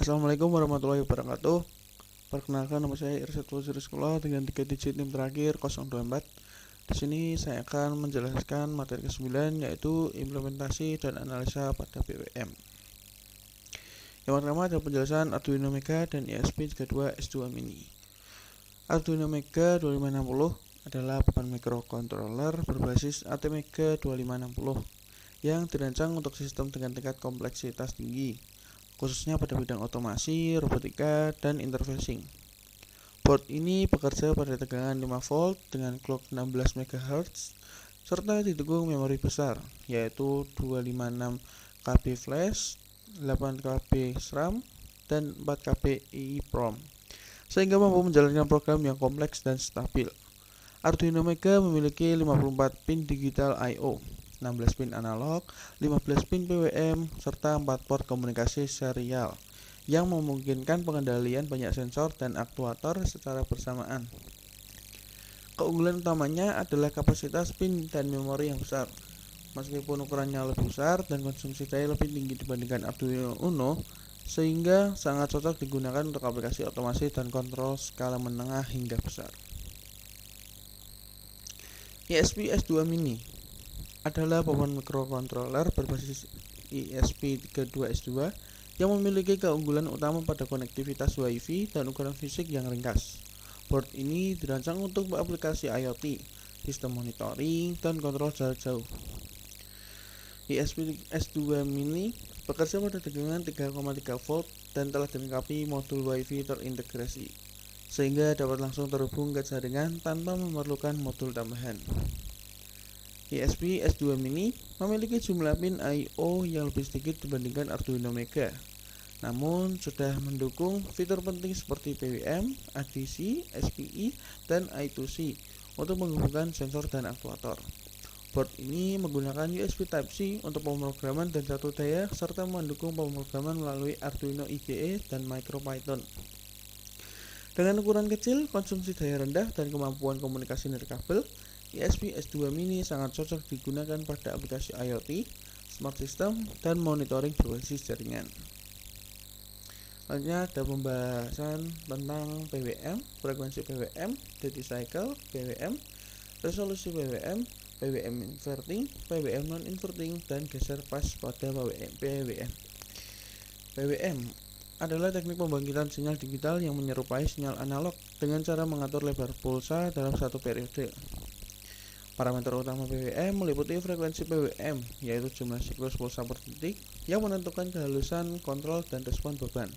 Assalamualaikum warahmatullahi wabarakatuh. Perkenalkan, nama saya Irsyad Fauzi Rizqullah dengan 3 digit NIM terakhir 024. Di sini saya akan menjelaskan materi ke-9, yaitu implementasi dan analisa pada BWM. Yang pertama adalah penjelasan Arduino Mega dan ESP32S2 Mini. Arduino Mega 2560 adalah papan microcontroller berbasis ATmega 2560 yang dirancang untuk sistem dengan tingkat kompleksitas tinggi, khususnya pada bidang otomasi, robotika, dan interfacing. Board ini bekerja pada tegangan 5 volt dengan clock 16 MHz serta didukung memori besar, yaitu 256 KB flash, 8 KB RAM, dan 4 KB EEPROM, sehingga mampu menjalankan program yang kompleks dan stabil. Arduino Mega memiliki 54 pin digital I/O, 16 pin analog, 15 pin PWM, serta 4 port komunikasi serial yang memungkinkan pengendalian banyak sensor dan aktuator secara bersamaan. Keunggulan utamanya adalah kapasitas pin dan memori yang besar. Meskipun ukurannya lebih besar dan konsumsi daya lebih tinggi dibandingkan Arduino Uno, sehingga sangat cocok digunakan untuk aplikasi otomasi dan kontrol skala menengah hingga besar. ESP32S2 Mini adalah papan microcontroller berbasis ESP32S2 yang memiliki keunggulan utama pada konektivitas Wi-Fi dan ukuran fisik yang ringkas. Board ini dirancang untuk aplikasi IoT, sistem monitoring, dan kontrol jarak jauh. ESP32S2 Mini bekerja pada tegangan 3,3 volt dan telah dilengkapi modul Wi-Fi terintegrasi, sehingga dapat langsung terhubung ke jaringan tanpa memerlukan modul tambahan. ESP32S2 Mini memiliki jumlah pin I/O yang lebih sedikit dibandingkan Arduino Mega, namun sudah mendukung fitur penting seperti PWM, ADC, SPI, dan I2C untuk menghubungkan sensor dan aktuator. Board ini menggunakan USB Type-C untuk pemrograman dan satu daya, serta mendukung pemrograman melalui Arduino IDE dan MicroPython. Dengan ukuran kecil, konsumsi daya rendah, dan kemampuan komunikasi nirkabel, ESP32S2 Mini sangat cocok digunakan pada aplikasi IoT, smart system, dan monitoring berbasis jaringan. Selanjutnya ada pembahasan tentang PWM, frekuensi PWM, duty cycle PWM, resolusi PWM, PWM inverting, PWM non-inverting, dan geser pas pada PWM. PWM adalah teknik pembangkitan sinyal digital yang menyerupai sinyal analog dengan cara mengatur lebar pulsa dalam satu periode. Parameter utama PWM meliputi frekuensi PWM, yaitu jumlah siklus pulsa per detik yang menentukan kehalusan, kontrol, dan respon beban,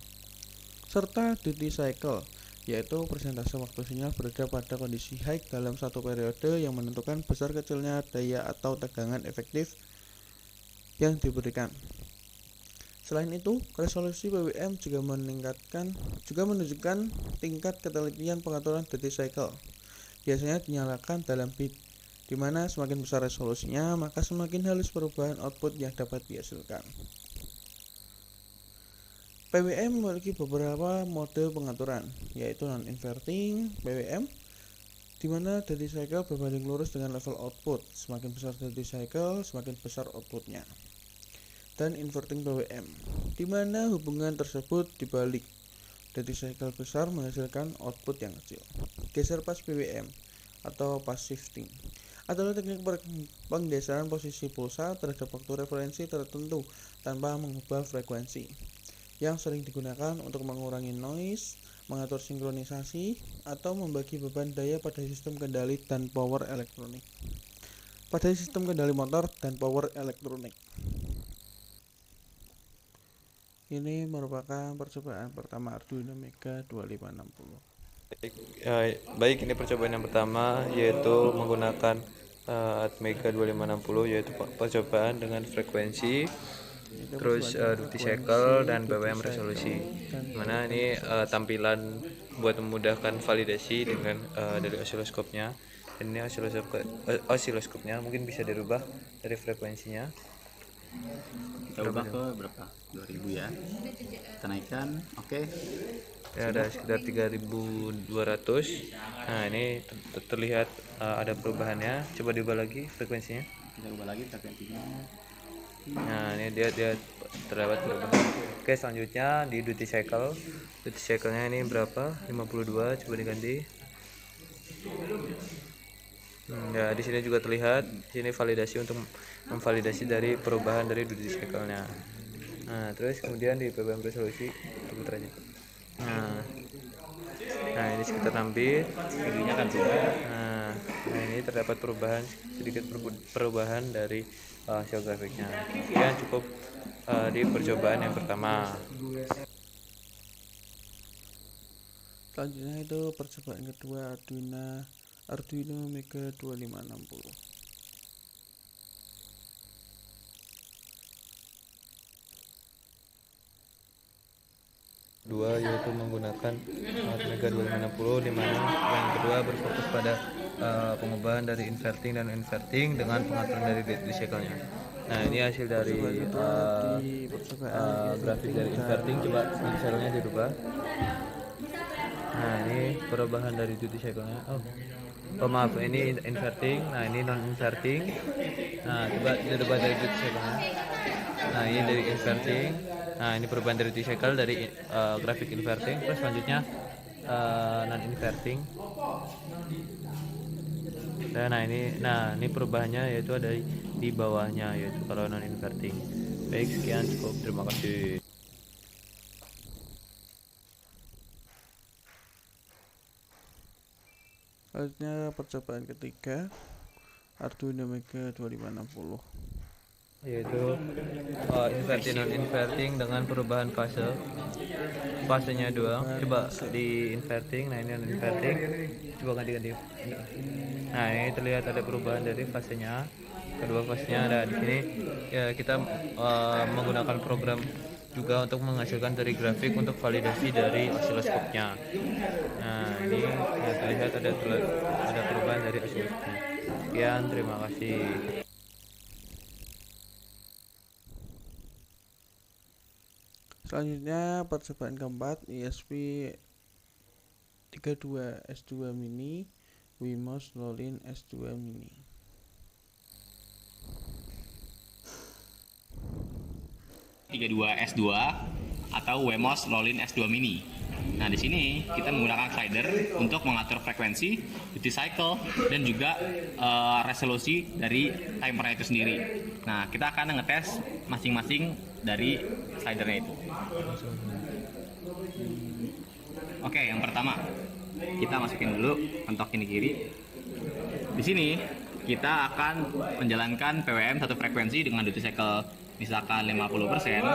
serta duty cycle, yaitu persentase waktu sinyal berada pada kondisi high dalam satu periode yang menentukan besar kecilnya daya atau tegangan efektif yang diberikan. Selain itu, resolusi PWM juga menunjukkan tingkat ketelitian pengaturan duty cycle. Biasanya dinyalakan dalam bit, di mana semakin besar resolusinya, maka semakin halus perubahan output yang dapat dihasilkan. PWM memiliki beberapa mode pengaturan, yaitu non-inverting PWM, di mana duty cycle berbanding lurus dengan level output. Semakin besar duty cycle, semakin besar outputnya. Dan inverting PWM, di mana hubungan tersebut dibalik. Duty cycle besar menghasilkan output yang kecil. Geser pas PWM atau pas shifting adalah teknik penggeseran posisi pulsa terhadap waktu referensi tertentu tanpa mengubah frekuensi, yang sering digunakan untuk mengurangi noise, mengatur sinkronisasi, atau membagi beban daya pada sistem kendali dan power elektronik. Pada sistem kendali motor dan power elektronik. Ini merupakan percobaan pertama Arduino Mega 2560. Baik, ini percobaan yang pertama yaitu menggunakan ATmega 2560, yaitu percobaan dengan frekuensi, terus duty cycle, dan BWM resolusi. Mana ini tampilan buat memudahkan validasi dengan dari osiloskopnya. Dan ini osiloskopnya mungkin bisa dirubah dari frekuensinya. Kita ubah ke berapa? 2000 ya. Kita naikkan, oke. Ya, ada sekitar 3200. Nah, ini terlihat ada perubahannya. Coba diubah lagi frekuensinya. Kita ubah lagi frekuensinya. Nah, ini dia terdapat perubahan. Oke. Oke, selanjutnya di duty cycle. Duty cycle-nya ini berapa? 52, coba diganti. Ya, di sini juga terlihat. Di sini validasi untuk memvalidasi dari perubahan dari duty cycle-nya. Nah, terus kemudian di perubahan resolusi putar aja. Nah, ini sekitar tampil. videonya kan sudah. Nah, ini terdapat perubahan sedikit perubahan dari hasil grafiknya. Sekian cukup di percobaan yang pertama. Selanjutnya itu percobaan kedua Arduino Mega 2560. Kedua yaitu menggunakan Mega 2560, di mana yang kedua berfokus pada pengubahan dari inverting dan inverting dengan pengaturan dari duty cycle-nya. Nah, ini hasil dari grafik dari inverting. Coba duty cycle-nya dirubah. Nah, ini perubahan dari duty cycle-nya. Oh maaf, ini inverting. Nah, ini non inverting. Nah, coba dirubah dari duty cycle-nya. Nah, ini dari inverting. Nah, ini perubahan dari duty cycle dari grafik inverting. Terus selanjutnya non inverting. Nah ini perubahannya yaitu ada di bawahnya, yaitu kalau non inverting. Baik, sekian cukup, terima kasih. Selanjutnya percobaan ketiga Arduino Mega 2560, Yaitu inverting non inverting dengan perubahan fasenya doang. Coba di inverting. Nah, ini non inverting, coba ganti. Nah, ini terlihat ada perubahan dari fasenya. Kedua fasenya ada di sini. Ya, kita menggunakan program juga untuk menghasilkan dari grafik untuk validasi dari osiloskopnya. Nah, ini terlihat ada perubahan dari osiloskopnya. Sekian, terima kasih. Selanjutnya percobaan keempat ESP32S2 Mini Wemos Lolin S2 Mini. S2 atau Wemos Lolin S2 Mini. Nah, di sini kita menggunakan slider untuk mengatur frekuensi, duty cycle, dan juga resolusi dari timernya itu sendiri. Nah, kita akan ngetes masing-masing dari slidernya itu. Oke, yang pertama kita masukin dulu mentok kiri. Di sini kita akan menjalankan PWM satu frekuensi dengan duty cycle misalkan 50%.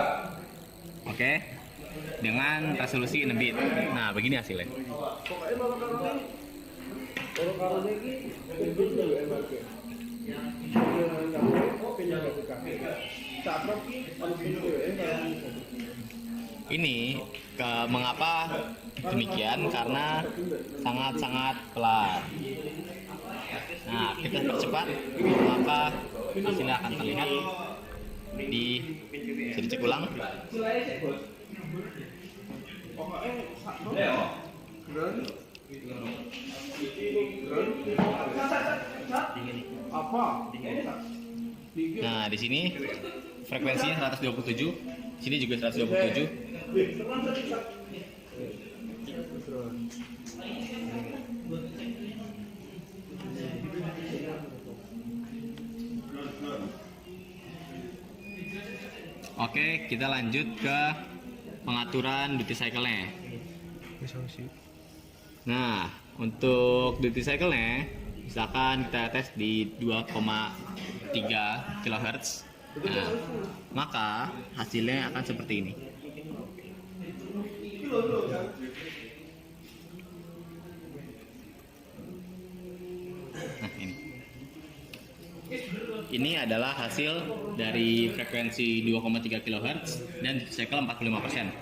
Oke. Dengan resolusi 6 bit. Nah, begini hasilnya. Ini mengapa demikian? Karena sangat-sangat pelan. Nah, kita percepat, maka hasilnya akan terlihat. Bisa dicek ulang. Nah, di sini frekuensinya 127, sini juga 127. Oke, kita lanjut ke pengaturan duty cycle-nya. Nah, untuk duty cycle-nya, misalkan kita tes di 2,3 kHz. Nah, maka hasilnya akan seperti ini. Nah, ini adalah hasil dari frekuensi 2,3 kHz dan duty cycle 45%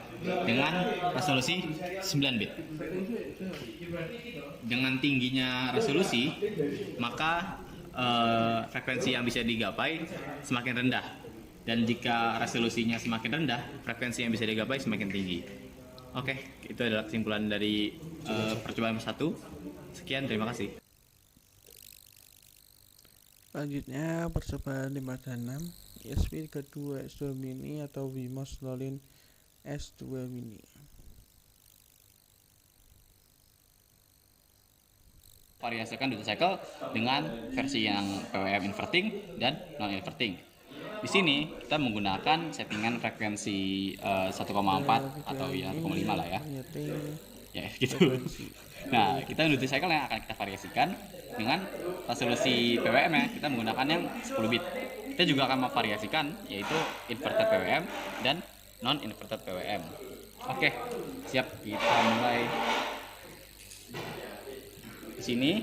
dengan resolusi 9 bit. Dengan tingginya resolusi, maka frekuensi yang bisa digapai semakin rendah, dan jika resolusinya semakin rendah, frekuensi yang bisa digapai semakin tinggi. Oke, itu adalah kesimpulan dari percobaan 1. Sekian, terima kasih. Selanjutnya percobaan 5 dan 6 ESP32S2 Mini atau Wemos Lolin S2 mini. Variasikan duty cycle dengan versi yang PWM inverting dan non inverting. Di sini kita menggunakan settingan frekuensi 1,4 atau ya 1,5 lah ya. Ya gitu. Nah, kita duty cycle yang akan kita variasikan dengan resolusi PWM ya. Kita menggunakan yang 10 bit. Kita juga akan memvariasikan yaitu inverted PWM dan non inverted PWM. Oke, siap, kita mulai. Di sini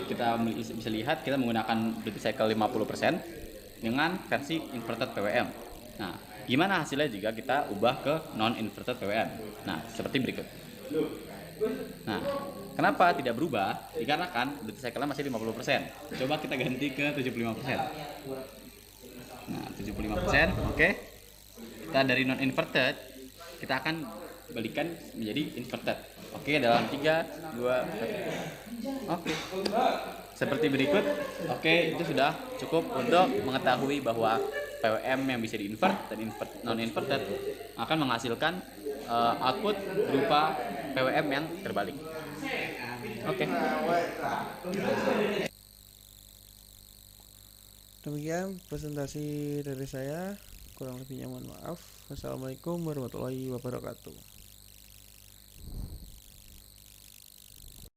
kita bisa lihat kita menggunakan duty cycle 50% dengan versi inverted PWM. Nah, gimana hasilnya jika kita ubah ke non inverted PWM? Nah, seperti berikut. Nah, kenapa tidak berubah? Dikarenakan duty cycle-nya masih 50%. Coba kita ganti ke 75%. Nah, 75%, oke. Kita dari non inverted kita akan balikan menjadi inverted. Oke, dalam 3, 2, 1. Oke. Seperti berikut. Oke, itu sudah cukup untuk mengetahui bahwa PWM yang bisa di-invert dan non-inverted akan menghasilkan output berupa PWM yang terbalik. Oke. Demikian presentasi dari saya. Kurang lebihnya mohon maaf. Wassalamualaikum warahmatullahi wabarakatuh.